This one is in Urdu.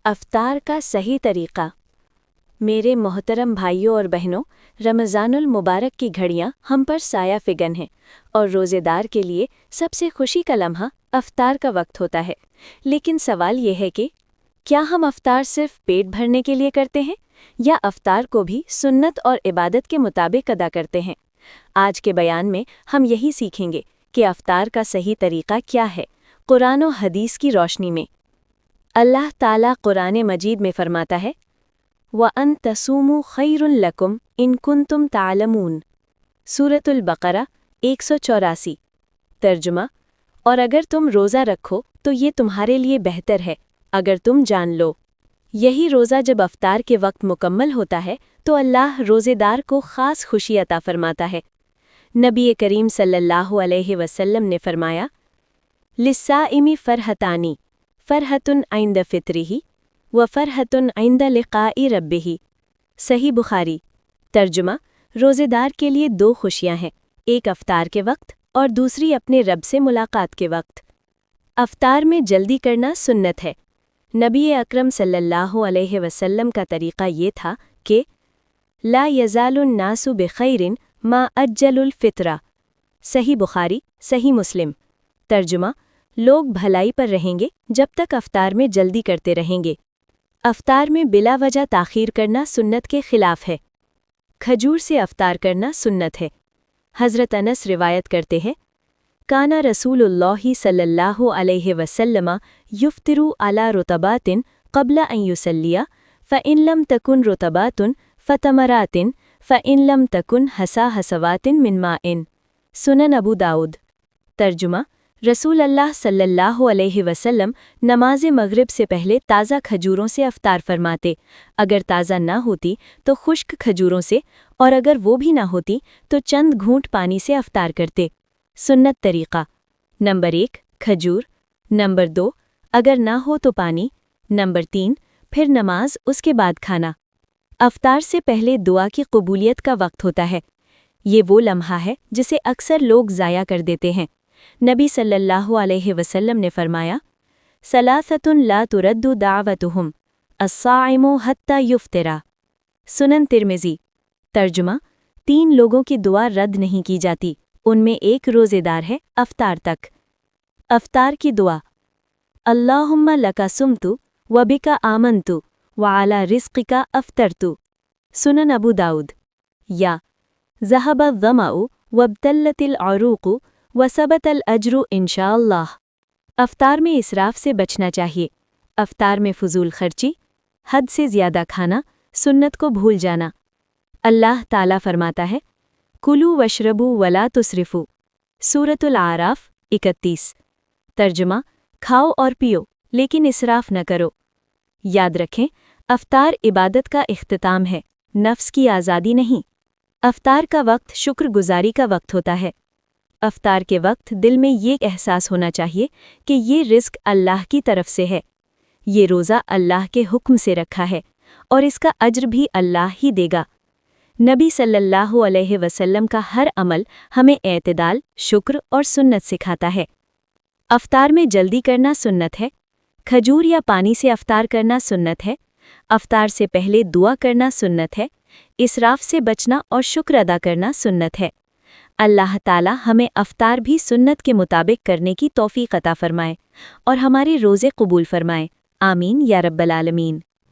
افطار کا صحیح طریقہ۔ میرے محترم بھائیوں اور بہنوں، رمضان المبارک کی گھڑیاں ہم پر سایہ فگن ہیں اور روزے دار کے لیے سب سے خوشی کا لمحہ افطار کا وقت ہوتا ہے۔ لیکن سوال یہ ہے کہ کیا ہم افطار صرف پیٹ بھرنے کے لیے کرتے ہیں یا افطار کو بھی سنت اور عبادت کے مطابق ادا کرتے ہیں؟ آج کے بیان میں ہم یہی سیکھیں گے کہ افطار کا صحیح طریقہ کیا ہے، قرآن و حدیث کی روشنی میں۔ اللہ تعالیٰ قرآن مجید میں فرماتا ہے وَأَن تَصُومُوا خَيْرٌ لَكُمْ إِن كُنتُمْ تَعْلَمُونَ، سورۃ البقرہ 184۔ ترجمہ: اور اگر تم روزہ رکھو تو یہ تمہارے لیے بہتر ہے اگر تم جان لو۔ یہی روزہ جب افطار کے وقت مکمل ہوتا ہے تو اللہ روزے دار کو خاص خوشی عطا فرماتا ہے۔ نبی کریم صلی اللہ علیہ وسلم نے فرمایا لِلصَّائِمِ فَرْحَتَانِ، فرحتٌ عند فطرہ وفرحتٌ عند لقاء ربہ، صحیح بخاری۔ ترجمہ: روزے دار کے لیے دو خوشیاں ہیں، ایک افطار کے وقت اور دوسری اپنے رب سے ملاقات کے وقت۔ افطار میں جلدی کرنا سنت ہے۔ نبی اکرم صلی اللہ علیہ وسلم کا طریقہ یہ تھا کہ لا یزال الناس بخیر ما اجل الفطرہ، صحیح بخاری، صحیح مسلم۔ ترجمہ: لوگ بھلائی پر رہیں گے جب تک افطار میں جلدی کرتے رہیں گے۔ افطار میں بلا وجہ تاخیر کرنا سنت کے خلاف ہے۔ کھجور سے افطار کرنا سنت ہے۔ حضرت انس روایت کرتے ہیں کانا رسول اللہ صلی اللہ علیہ وسلم یفطر علی رطبات قبل ان یصلی فإن لم تکن رطبات فتمرات فإن لم تکن حصا حصوات من ماء، سنن ابو داؤد۔ ترجمہ: رسول اللہ صلی اللہ علیہ وسلم نماز مغرب سے پہلے تازہ کھجوروں سے افطار فرماتے، اگر تازہ نہ ہوتی تو خشک کھجوروں سے، اور اگر وہ بھی نہ ہوتی تو چند گھونٹ پانی سے افطار کرتے۔ سنت طریقہ: نمبر 1 کھجور، نمبر 2 اگر نہ ہو تو پانی، نمبر 3 پھر نماز اس کے بعد کھانا۔ افطار سے پہلے دعا کی قبولیت کا وقت ہوتا ہے۔ یہ وہ لمحہ ہے جسے اکثر لوگ ضائع کر دیتے ہیں۔ نبی صلی اللہ علیہ وسلم نے فرمایا ثلاثۃ لا ترد دعوتہم الصائم حتی یفطر، سنن ترمذی۔ ترجمہ: 3 لوگوں کی دعا رد نہیں کی جاتی، ان میں ایک روزے دار ہے افطار تک۔ افطار کی دعا: اللہم لک صمت وبک آمنت وعلی رزقک افطرت، سنن ابو داؤد۔ یا ذہب الظمأ وابتلت العروق وثبت الاجر انشاءاللہ، افطار میں اسراف سے بچنا چاہیے۔ افطار میں فضول خرچی، حد سے زیادہ کھانا، سنت کو بھول جانا۔ اللہ تعالیٰ فرماتا ہے کلوا واشربوا ولا تسرفوا، سورۃ الاعراف 31۔ ترجمہ: کھاؤ اور پیو لیکن اسراف نہ کرو۔ یاد رکھیں، افطار عبادت کا اختتام ہے، نفس کی آزادی نہیں۔ افطار کا وقت شکر گزاری کا وقت ہوتا ہے۔ افطار کے وقت دل میں یہ احساس ہونا چاہیے کہ یہ رزق اللہ کی طرف سے ہے، یہ روزہ اللہ کے حکم سے رکھا ہے اور اس کا اجر بھی اللہ ہی دے گا۔ نبی صلی اللہ علیہ وسلم کا ہر عمل ہمیں اعتدال، شکر اور سنت سکھاتا ہے۔ افطار میں جلدی کرنا سنت ہے۔ کھجور یا پانی سے افطار کرنا سنت ہے۔ افطار سے پہلے دعا کرنا سنت ہے۔ اسراف سے بچنا اور شکر ادا کرنا سنت ہے۔ اللہ تعالی ہمیں افطار بھی سنت کے مطابق کرنے کی توفیق عطا فرمائے اور ہمارے روزے قبول فرمائے، آمین یا رب العالمین۔